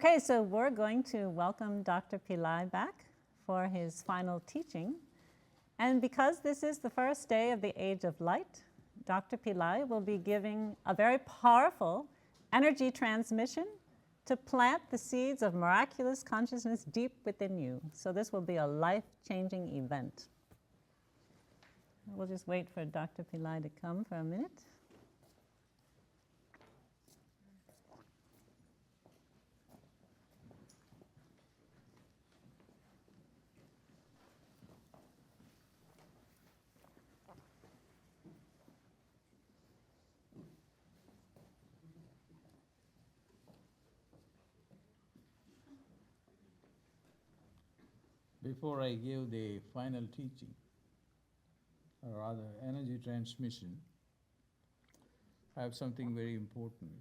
Okay, so we're going to welcome Dr. Pillai back for his final teaching. And because this is the first day of the Age of Light, Dr. Pillai will be giving a very powerful energy transmission to plant the seeds of miraculous consciousness deep within you. So this will be a life-changing event. We'll just wait for Dr. Pillai to come for a minute. Before I give the final teaching, or rather energy transmission, I have something very important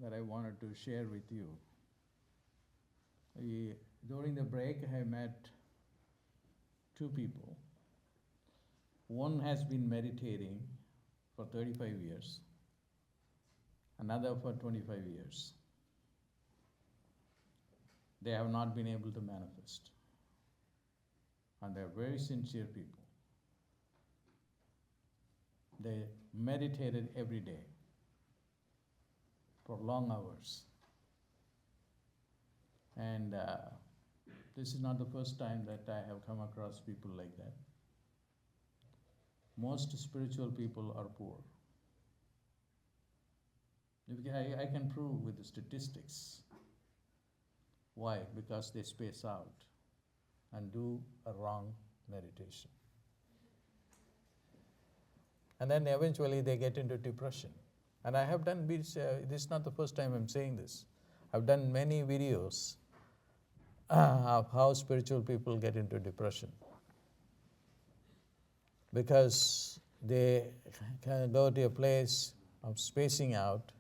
that I wanted to share with you. During the break, I met two people. One has been meditating for 35 years, another for 25 years. They have not been able to manifest. And they're very sincere people. They meditated every day for long hours. And this is not the first time that I have come across people like that. Most spiritual people are poor. I can prove with the statistics. Why? Because they space out and do a wrong meditation. And then eventually they get into depression. And I have done, this is not the first time I'm saying this. I've done many videos of how spiritual people get into depression. Because they can go to a place of spacing out,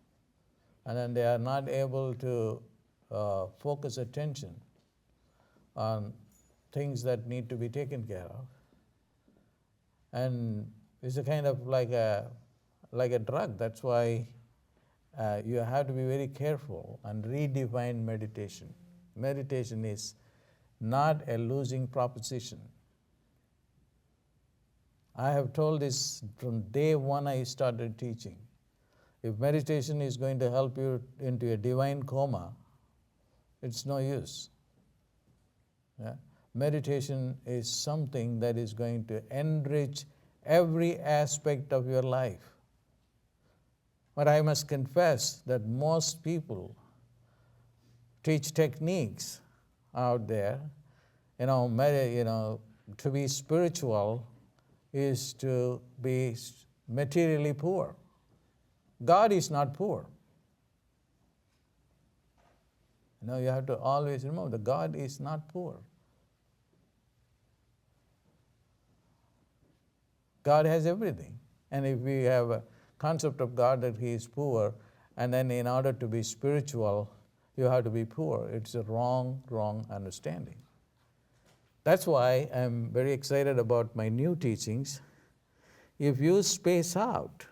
and then they are not able to focus attention on things that need to be taken care of. And it's a kind of like a drug. That's why you have to be very careful and redefine meditation. Meditation is not a losing proposition. I have told this from day one I started teaching. If meditation is going to help you into a divine coma, it's no use. Yeah? Meditation is something that is going to enrich every aspect of your life. But I must confess that most people teach techniques out there. To be spiritual is to be materially poor. God is not poor. You have to always remember that God is not poor. God has everything. And if we have a concept of God that He is poor, and then in order to be spiritual, you have to be poor, it's a wrong understanding. That's why I'm very excited about my new teachings. If you space out,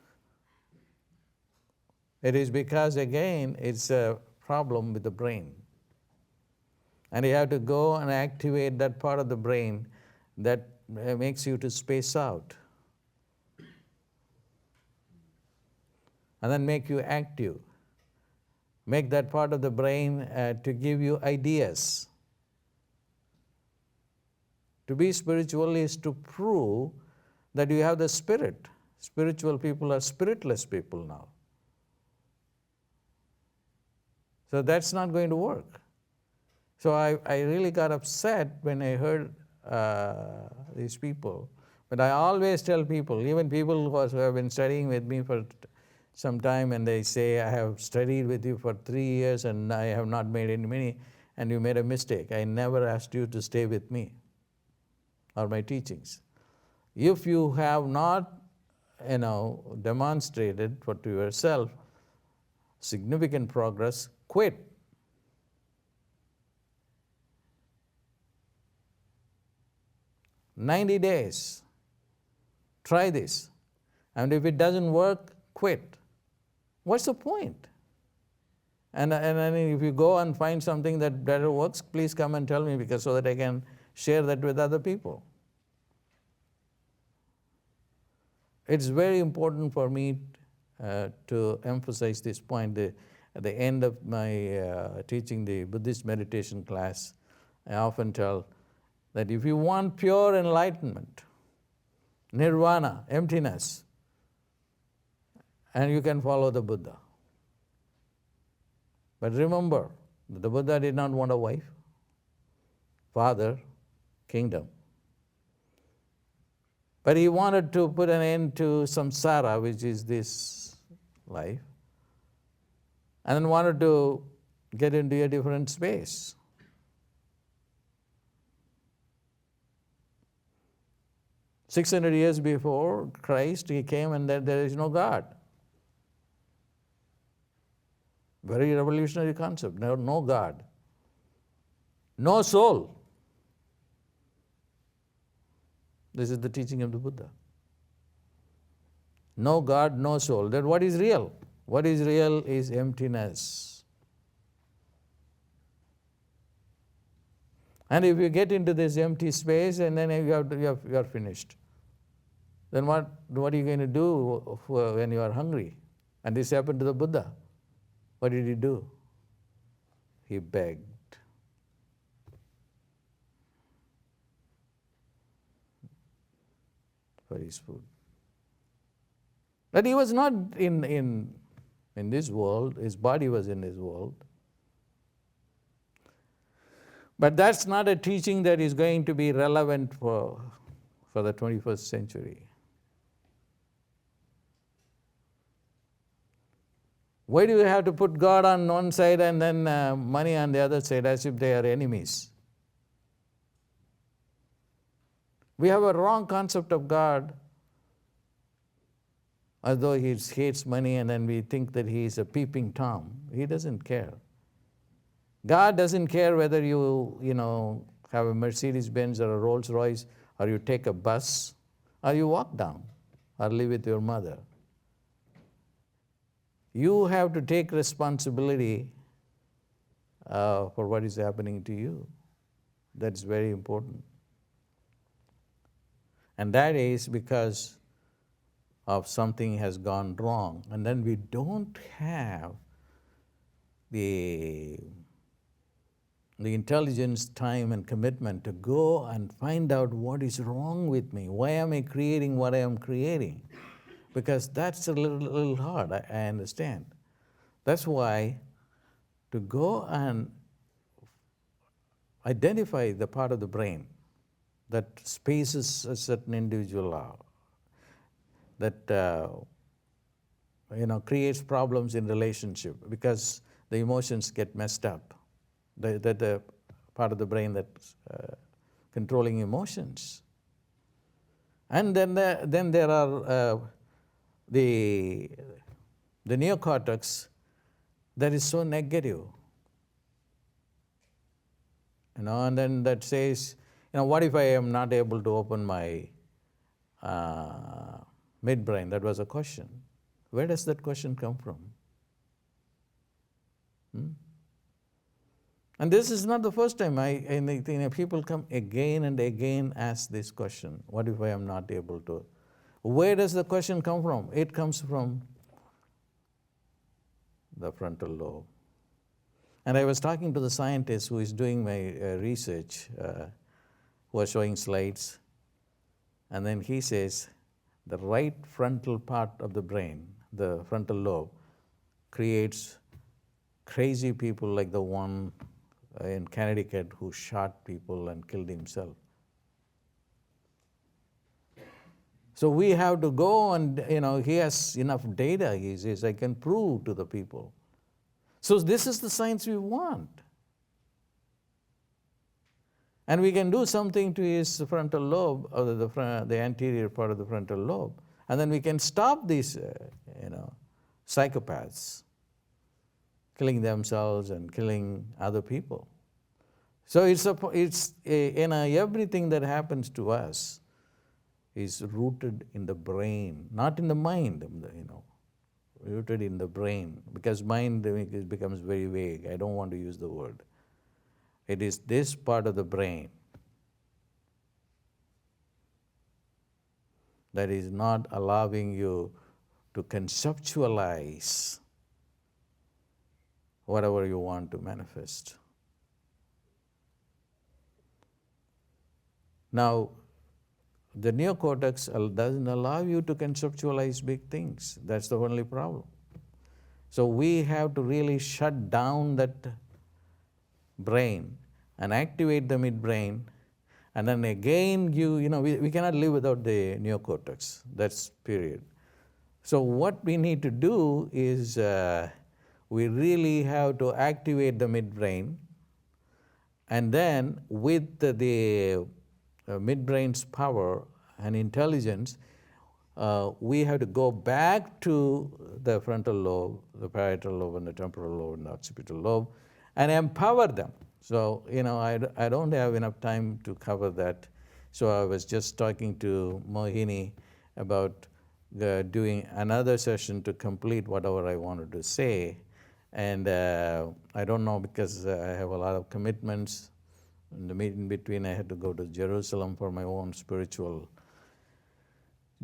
it is because, again, it's a problem with the brain. And you have to go and activate that part of the brain that makes you to space out. And then make you active. Make that part of the brain to give you ideas. To be spiritual is to prove that you have the spirit. Spiritual people are spiritless people now. So that's not going to work. So I really got upset when I heard these people. But I always tell people, even people who have been studying with me for some time, and they say, I have studied with you for 3 years and I have not made any money, and you made a mistake. I never asked you to stay with me or my teachings. If you have not, demonstrated for to yourself significant progress, quit. "90 days. Try this. And if it doesn't work, quit." What's the point? And if you go and find something that better works, please come and tell me, because so that I can share that with other people. It's very important for me to emphasize this point. At the end of my teaching the Buddhist meditation class, I often tell that if you want pure enlightenment, nirvana, emptiness, and you can follow the Buddha. But remember, the Buddha did not want a wife, father, kingdom. But he wanted to put an end to samsara, which is this life, and then wanted to get into a different space. $600 before Christ, he came and there is no God. Very revolutionary concept. No God. No soul. This is the teaching of the Buddha. No God, no soul. Then what is real? What is real is emptiness. And if you get into this empty space and then you are finished, then what are you going to do when you are hungry? And this happened to the Buddha. What did he do? He begged. For his food. But he was not in this world, his body was in this world. But that's not a teaching that is going to be relevant for the 21st century. Why do you have to put God on one side and then money on the other side as if they are enemies? We have a wrong concept of God, as though he hates money, and then we think that he is a peeping Tom. He doesn't care. God doesn't care whether you have a Mercedes-Benz or a Rolls-Royce, or you take a bus, or you walk down, or live with your mother. You have to take responsibility for what is happening to you. That's very important. And that is because of something has gone wrong. And then we don't have the intelligence, time, and commitment to go and find out what is wrong with me. Why am I creating what I am creating? Because that's a little hard, I understand. That's why to go and identify the part of the brain that spaces a certain individual out, that creates problems in relationship because the emotions get messed up. The part of the brain that's controlling emotions. And then there are the neocortex that is so negative. And then that says, what if I am not able to open my midbrain? That was a question. Where does that question come from? And this is not the first time. People come again and again ask this question. What if I am not able to? Where does the question come from? It comes from the frontal lobe. And I was talking to the scientist who is doing my research, who was showing slides. And then he says, the right frontal part of the brain, the frontal lobe, creates crazy people like the one in Connecticut who shot people and killed himself. So we have to go and, he has enough data, he says, I can prove to the people. So this is the science we want. And we can do something to his frontal lobe, or the anterior part of the frontal lobe, and then we can stop these, psychopaths killing themselves and killing other people. So everything that happens to us is rooted in the brain, not in the mind. rooted in the brain, because mind it becomes very vague. I don't want to use the word. It is this part of the brain that is not allowing you to conceptualize whatever you want to manifest. Now, the neocortex doesn't allow you to conceptualize big things. That's the only problem. So we have to really shut down that brain and activate the midbrain, and then again we cannot live without the neocortex. That's period. So what we need to do is we really have to activate the midbrain, and then with the midbrain's power and intelligence, we have to go back to the frontal lobe, the parietal lobe, and the temporal lobe, and the occipital lobe, and empower them. So, I don't have enough time to cover that. So I was just talking to Mohini about doing another session to complete whatever I wanted to say. And I don't know, because I have a lot of commitments. In the meeting between, I had to go to Jerusalem for my own spiritual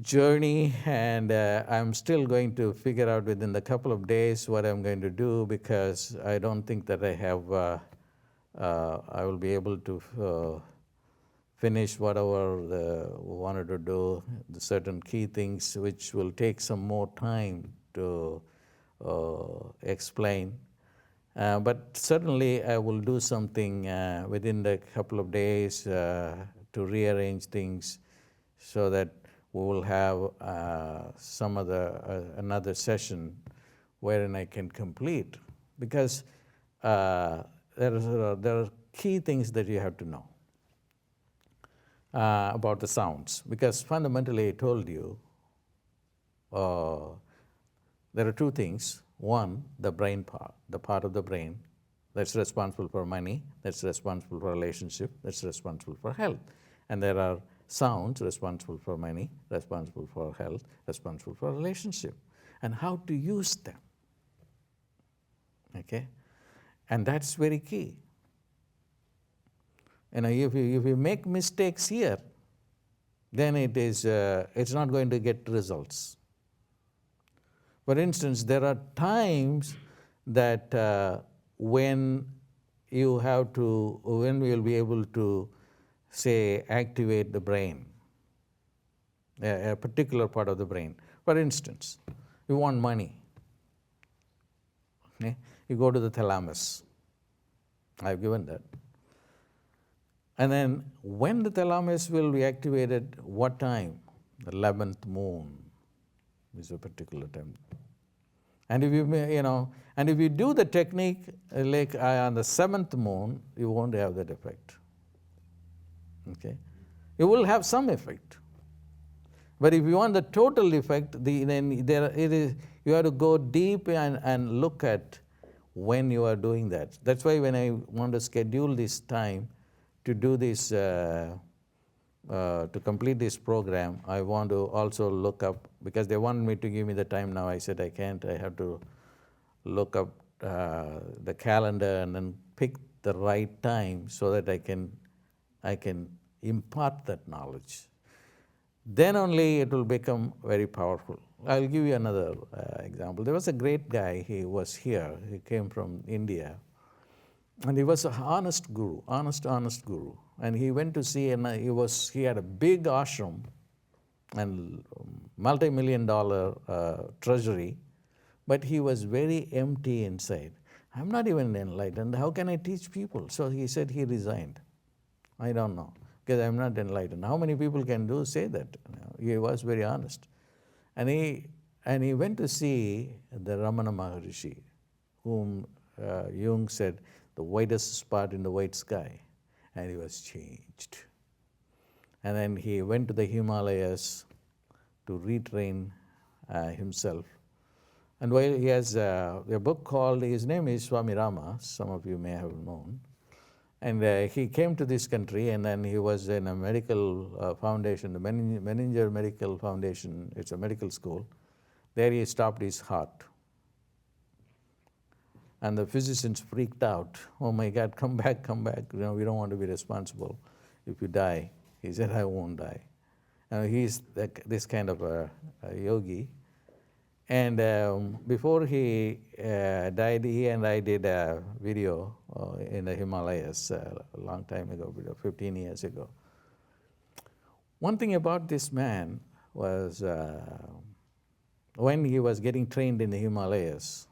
journey, and I'm still going to figure out within the couple of days what I'm going to do, because I don't think that I will be able to finish whatever we wanted to do, the certain key things which will take some more time to explain. But certainly I will do something within the couple of days to rearrange things so that we will have another session wherein I can complete. Because there are key things that you have to know about the sounds. Because fundamentally, I told you, there are two things. One, the brain part, the part of the brain that's responsible for money, that's responsible for relationship, that's responsible for health. And there are sounds responsible for money, responsible for health, responsible for relationship, and how to use them. Okay? And that's very key. If you make mistakes here, then it's not going to get results. For instance, there are times that when we will be able to, say, activate the brain, a particular part of the brain. For instance, you want money. Okay? You go to the thalamus. I've given that. And then when the thalamus will be activated, what time? The 11th moon is a particular time. And if you do the technique like on the 7th moon, you won't have that effect. Okay? You will have some effect. But if you want the total effect, then you have to go deep and look at when you are doing that. That's why when I want to schedule this time to do this, to complete this program, I want to also look up, because they want me to give me the time now. I said I can't. I have to look up the calendar and then pick the right time so that I can impart that knowledge. Then only it will become very powerful. I'll give you another example. There was a great guy. He was here. He came from India. And he was an honest guru, honest guru. And he went to see, and he had a big ashram and multi-million-dollar treasury, but he was very empty inside. I'm not even enlightened. How can I teach people? So he said he resigned. I don't know, because I'm not enlightened. How many people can say that? He was very honest. And he went to see the Ramana Maharishi, whom Jung said, the whitest spot in the white sky, and he was changed. And then he went to the Himalayas to retrain himself. And while he has a book called, his name is Swami Rama, some of you may have known. And he came to this country, and then he was in a medical foundation, the Meninger Medical Foundation. It's a medical school. There he stopped his heart. And the physicians freaked out. Oh my God, come back, come back. We don't want to be responsible if you die. He said, I won't die. He's this kind of a yogi. And before he died, he and I did a video in the Himalayas a long time ago, 15 years ago. One thing about this man was when he was getting trained in the Himalayas,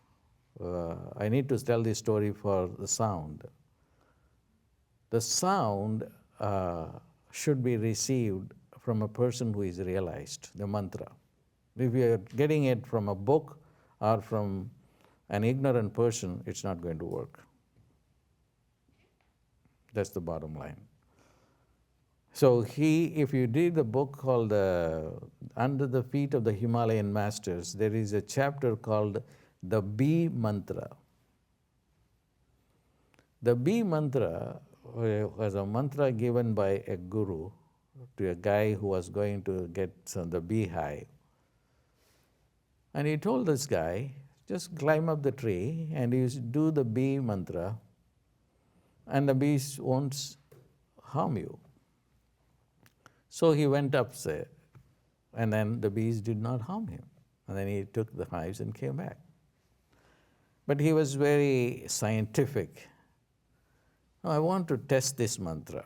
I need to tell this story for the sound. The sound should be received from a person who is realized, the mantra. If you are getting it from a book or from an ignorant person, it's not going to work. That's the bottom line. So if you read the book called Under the Feet of the Himalayan Masters, there is a chapter called the Bee Mantra. The Bee Mantra was a mantra given by a guru to a guy who was going to get the beehive. And he told this guy, just climb up the tree and you do the bee mantra and the bees won't harm you. So he went up there and then the bees did not harm him. And then he took the hives and came back. But he was very scientific. Now, I want to test this mantra,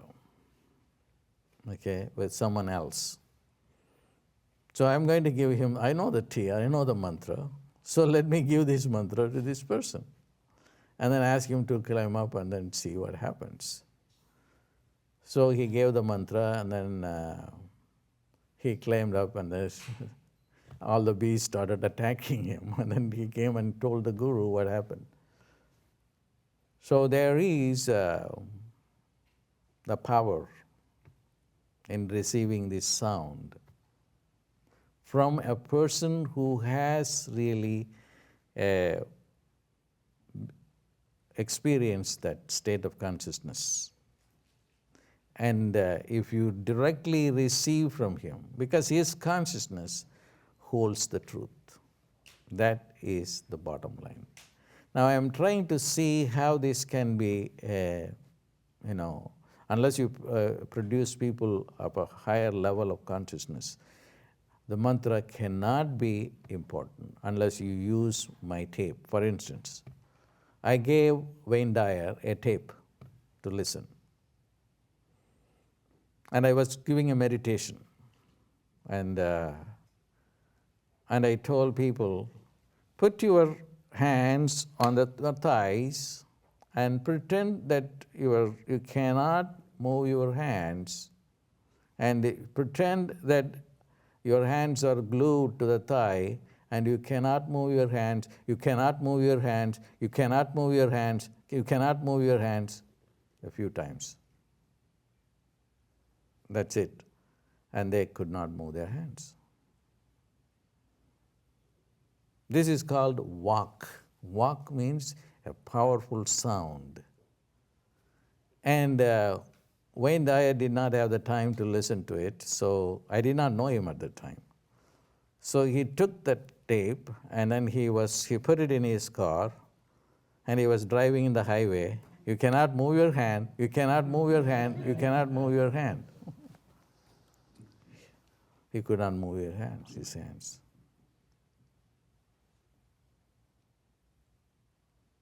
with someone else. So I'm going to give him, I know the tea, I know the mantra, so let me give this mantra to this person. And then ask him to climb up and then see what happens. So he gave the mantra and then he climbed up and all the bees started attacking him. And then he came and told the guru what happened. So there is the power in receiving this sound from a person who has really experienced that state of consciousness. And if you directly receive from him, because his consciousness holds the truth. That is the bottom line. Now I am trying to see how this can be, unless you produce people of a higher level of consciousness, the mantra cannot be important unless you use my tape. For instance, I gave Wayne Dyer a tape to listen. And I was giving a meditation. And I told people, put your hands on the thighs and pretend that you cannot move your hands, and pretend that your hands are glued to the thigh and you cannot move your hands, you cannot move your hands, you cannot move your hands, you cannot move your hands a few times. That's it. And they could not move their hands. This is called walk. Walk means a powerful sound. And Wayne Dyer did not have the time to listen to it, so I did not know him at the time. So he took that tape and then he put it in his car and he was driving in the highway. You cannot move your hand, you cannot move your hand, you cannot move your hand. He could not move his hands.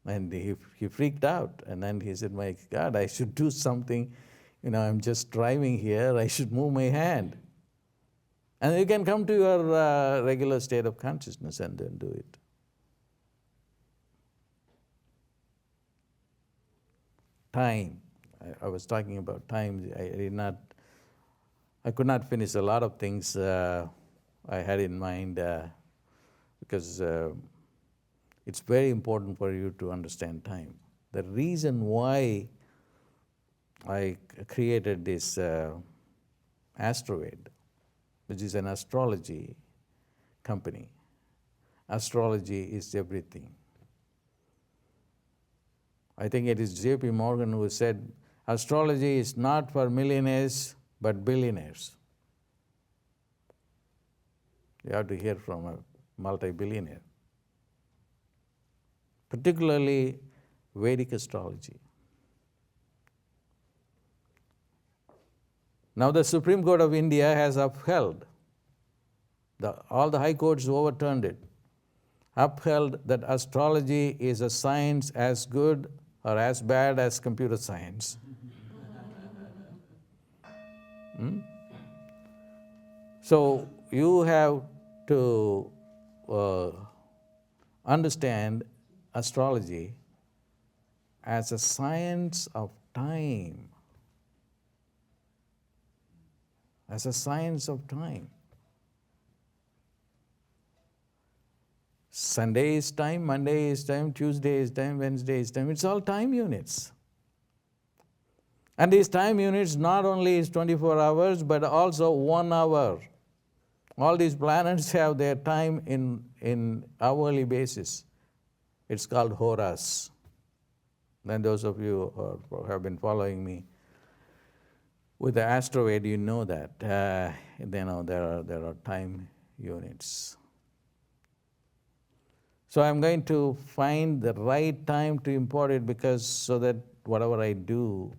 And he freaked out. And then he said, my God, I should do something. I'm just driving here. I should move my hand. And you can come to your regular state of consciousness and then do it. Time. I was talking about time. I could not finish a lot of things I had in mind because it's very important for you to understand time. The reason why I created this Asteroid, which is an astrology company. Astrology is everything. I think it is J.P. Morgan who said, astrology is not for millionaires, but billionaires. You have to hear from a multi-billionaire. Particularly Vedic astrology. Now the Supreme Court of India has upheld, all the high courts overturned it, upheld that astrology is a science as good or as bad as computer science. So you have to understand astrology as a science of time. As a science of time. Sunday is time, Monday is time, Tuesday is time, Wednesday is time. It's all time units. And these time units not only is 24 hours, but also 1 hour. All these planets have their time in hourly basis. It's called horas. Then those of you who have been following me with the astrolabe, you know that there are time units. So I'm going to find the right time to import it, because so that whatever I do,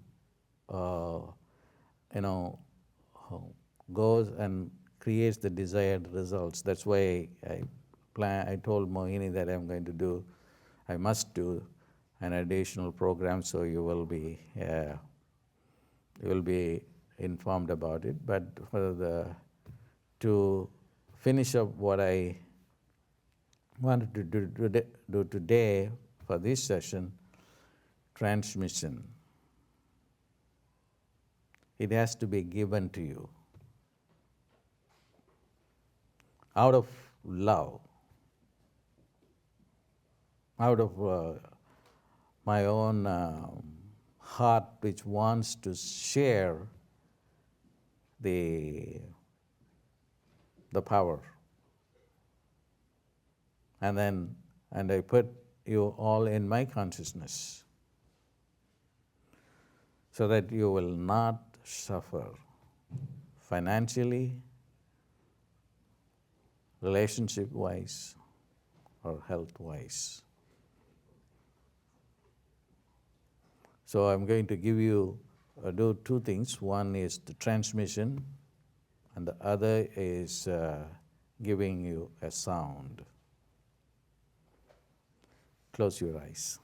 goes and creates the desired results. That's why I told Mohini that I must do an additional program, so you will be informed about it. But to finish up what I wanted to do today for this session, transmission. It has to be given to you out of love, out of my own heart, which wants to share the power. And I put you all in my consciousness so that you will not suffer financially, relationship-wise, or health-wise. So I'm going to give you, do two things. One is the transmission, and the other is giving you a sound. Close your eyes.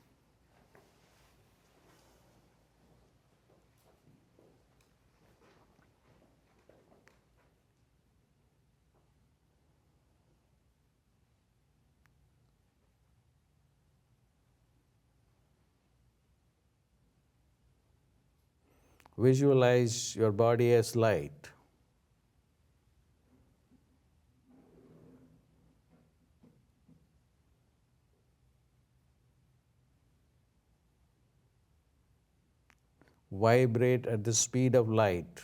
Visualize your body as light. Vibrate at the speed of light.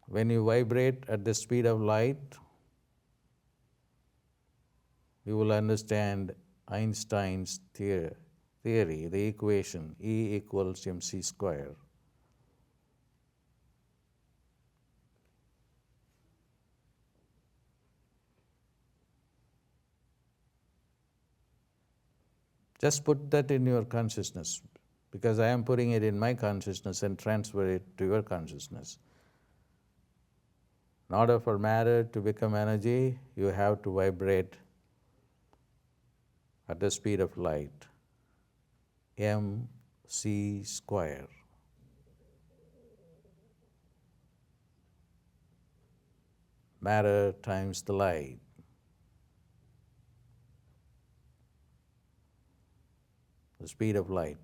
When you vibrate at the speed of light, you will understand Einstein's theory, the equation E equals mc square. Just put that in your consciousness, because I am putting it in my consciousness and transfer it to your consciousness. In order for matter to become energy, you have to vibrate at the speed of light, mc square. Matter times the light. The speed of light.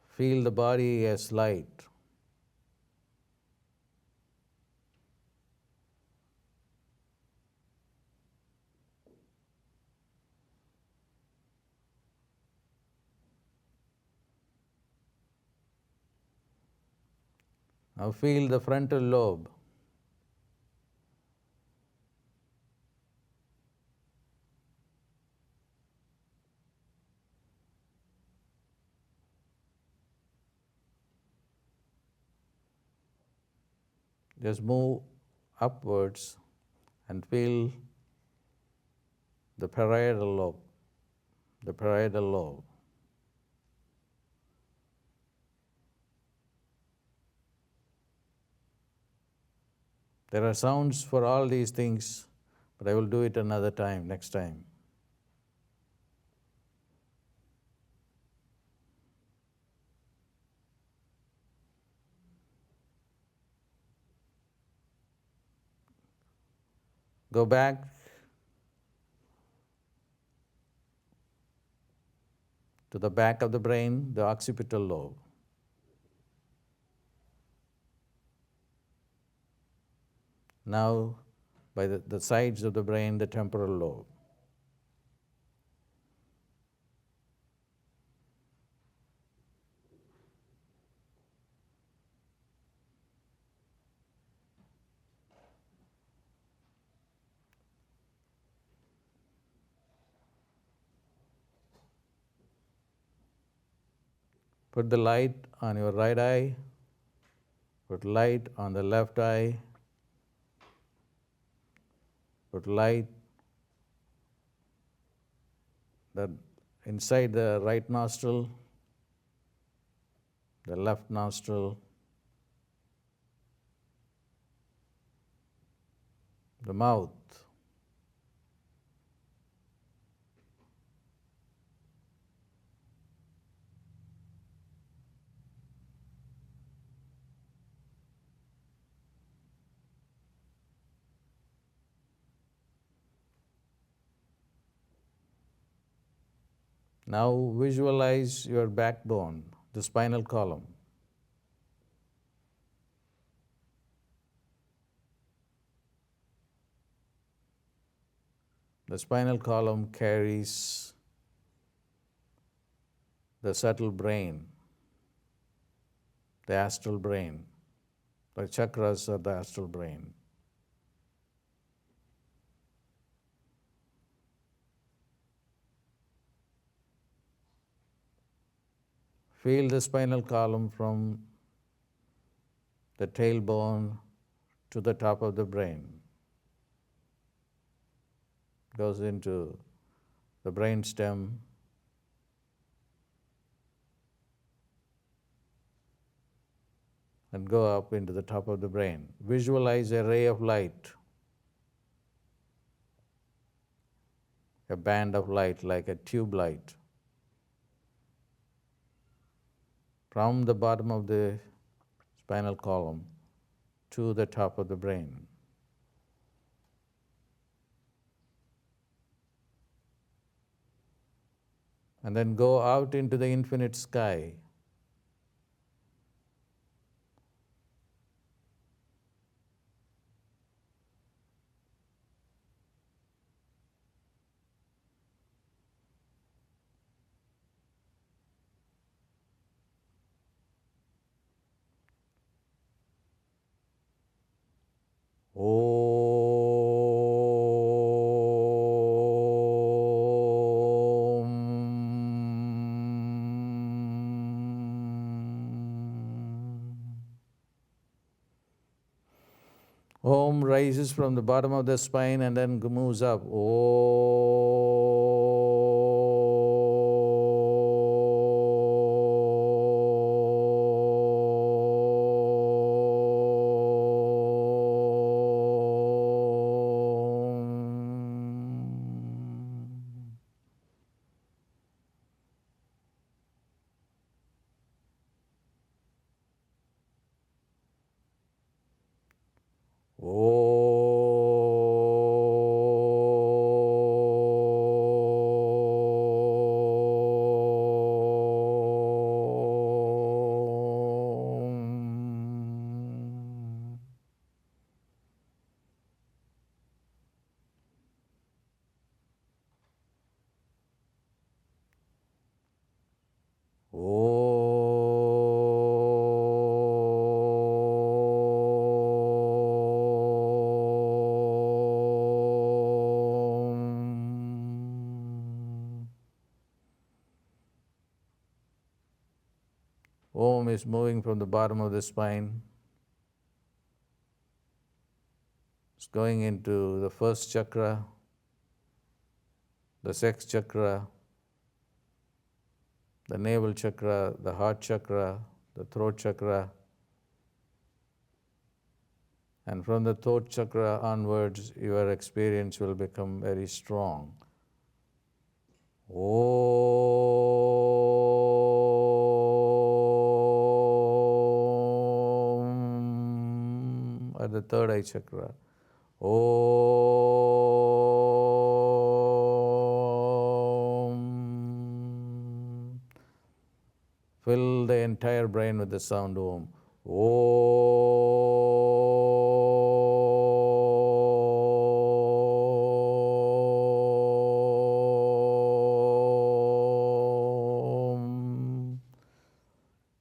Feel the body as light. Now feel the frontal lobe. Just move upwards and feel the parietal lobe, the parietal lobe. There are sounds for all these things, but I will do it another time, next time. Go back to the back of the brain, the occipital lobe. Now, by the sides of the brain, the temporal lobe. Put the light on your right eye, put light on the left eye, put light inside the right nostril, the left nostril, the mouth. Now visualize your backbone, the spinal column. The spinal column carries the subtle brain, the astral brain. The chakras are the astral brain. Feel the spinal column from the tailbone to the top of the brain. Goes into the brain stem, and go up into the top of the brain. Visualize a ray of light, a band of light like a tube light, from the bottom of the spinal column to the top of the brain. And then go out into the infinite sky. Om rises from the bottom of the spine and then moves up. Om is moving from the bottom of the spine going into the first chakra, the sex chakra, the navel chakra, the heart chakra, the throat chakra, and from the throat chakra onwards, your experience will become very strong. Om at the third eye chakra. Om. Fill the entire brain with the sound Om. Om.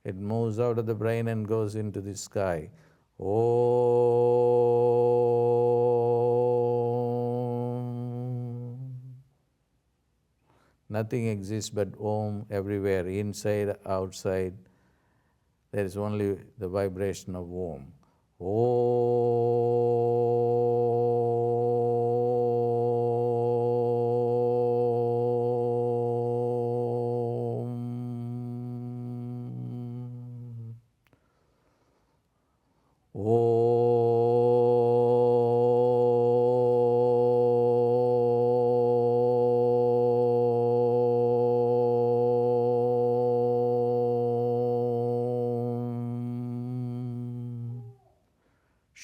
It moves out of the brain and goes into the sky. Om. Nothing exists but Om everywhere, inside, outside. There is only the vibration of Om.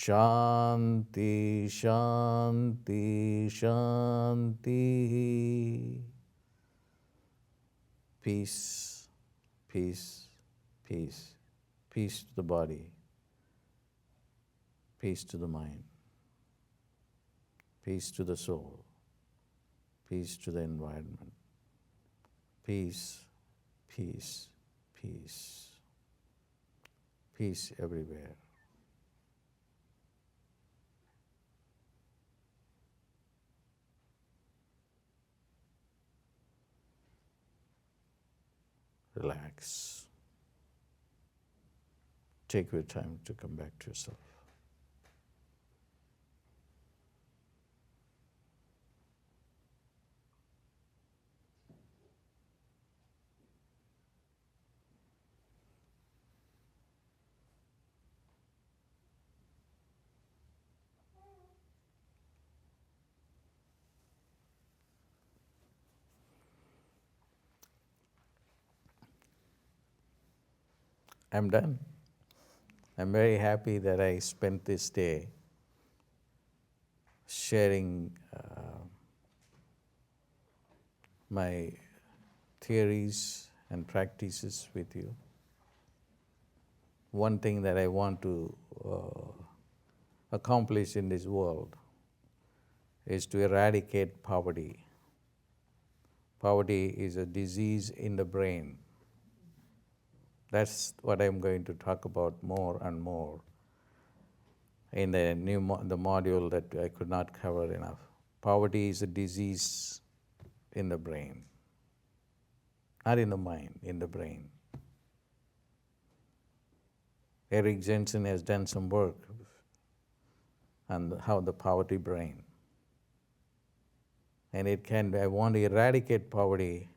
Shanti, Shanti, Shanti. Peace, peace, peace. Peace to the body, peace to the mind, peace to the soul, peace to the environment. Peace, peace, peace. Peace everywhere. Relax. Take your time to come back to yourself. I'm done. I'm very happy that I spent this day sharing my theories and practices with you. One thing that I want to accomplish in this world is to eradicate poverty. Poverty is a disease in the brain. That's what I'm going to talk about more and more in the the module that I could not cover enough. Poverty is a disease in the brain, not in the mind, in the brain. Eric Jensen has done some work on how the poverty brain. And I want to eradicate poverty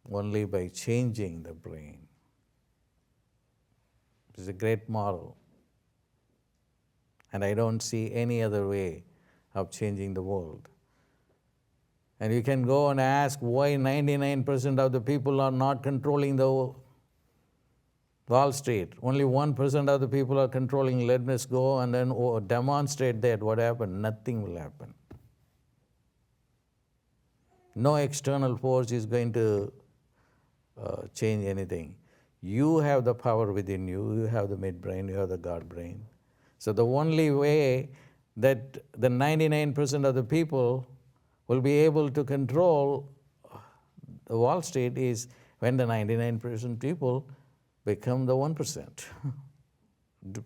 only by changing the brain. It's a great model. And I don't see any other way of changing the world. And you can go and ask why 99% of the people are not controlling the Wall Street. Only 1% of the people are controlling. Let us go and then demonstrate that. What happened? Nothing will happen. No external force is going to change anything. You have the power within you. You have the midbrain. You have the God brain. So the only way that the 99% of the people will be able to control the Wall Street is when the 99% people become the 1%,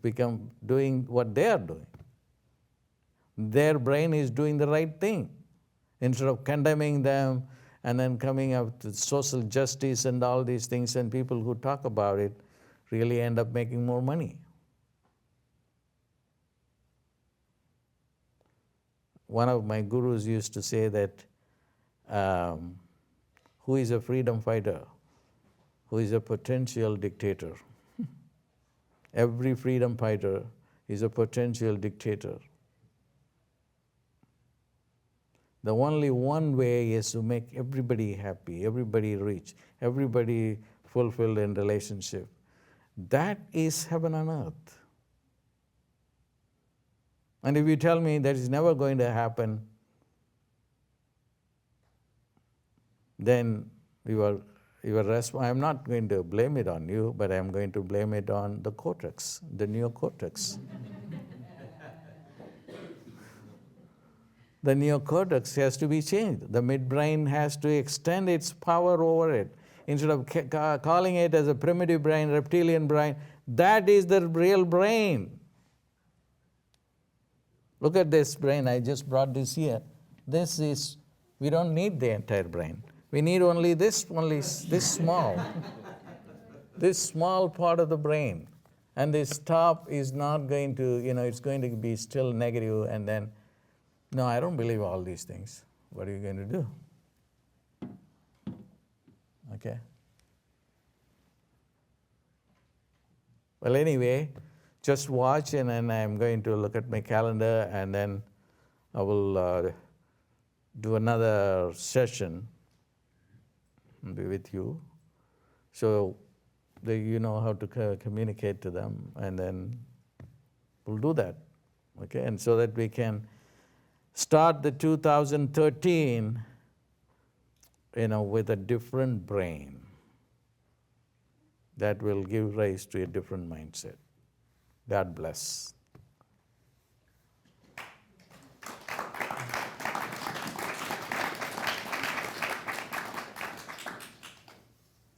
become doing what they are doing. Their brain is doing the right thing. Instead of condemning them and then coming up with social justice and all these things, and people who talk about it really end up making more money. one of my gurus used to say that who is a freedom fighter? Who is a potential dictator? Every freedom fighter is a potential dictator. The only one way is to make everybody happy, everybody rich, everybody fulfilled in relationship. That is heaven on earth. And if you tell me that is never going to happen, then I'm not going to blame it on you, but I'm going to blame it on the cortex, the neocortex. The neocortex has to be changed. The midbrain has to extend its power over it. Instead of calling it as a primitive brain, reptilian brain, that is the real brain. Look at this brain. I just brought this here. We don't need the entire brain. We need only this small, this small part of the brain. And this top is not going to, it's going to be still negative, and then, no, I don't believe all these things. What are you going to do? Okay? Well, anyway, just watch, and then I'm going to look at my calendar, and then I will do another session with you, so that you know how to communicate to them, and then we'll do that, okay? And so that we can start the 2013, with a different brain that will give rise to a different mindset. God bless.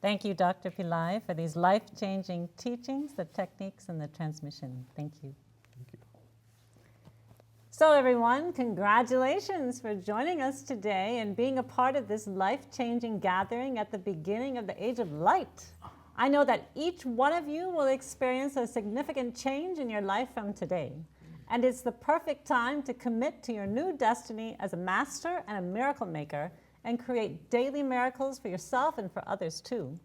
Thank you, Dr. Pillai, for these life-changing teachings, the techniques, and the transmission. Thank you. Thank you. So everyone, congratulations for joining us today and being a part of this life-changing gathering at the beginning of the Age of Light. I know that each one of you will experience a significant change in your life from today. And it's the perfect time to commit to your new destiny as a master and a miracle maker, and create daily miracles for yourself and for others too.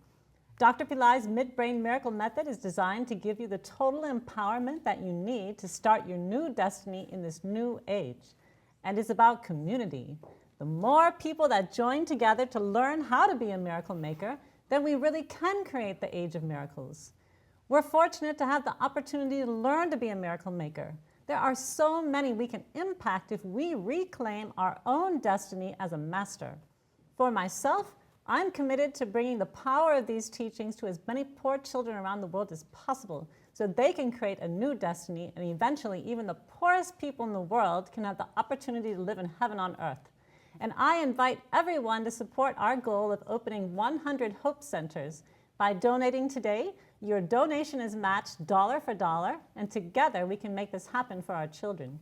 Dr. Pillai's Midbrain Miracle Method is designed to give you the total empowerment that you need to start your new destiny in this new age. And it's about community. The more people that join together to learn how to be a miracle maker, then we really can create the age of miracles. We're fortunate to have the opportunity to learn to be a miracle maker. There are so many we can impact if we reclaim our own destiny as a master. For myself, I'm committed to bringing the power of these teachings to as many poor children around the world as possible, so they can create a new destiny, and eventually even the poorest people in the world can have the opportunity to live in heaven on earth. And I invite everyone to support our goal of opening 100 Hope Centers. By donating today, your donation is matched dollar for dollar, and together we can make this happen for our children.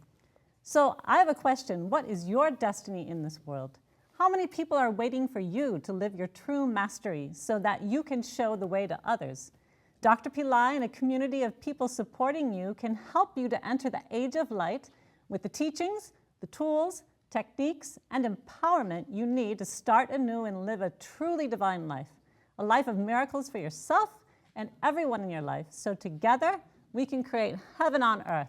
So I have a question. What is your destiny in this world? How many people are waiting for you to live your true mastery so that you can show the way to others? Dr. Pillai and a community of people supporting you can help you to enter the Age of Light with the teachings, the tools, techniques, and empowerment you need to start anew and live a truly divine life, a life of miracles for yourself and everyone in your life. So together, we can create heaven on earth.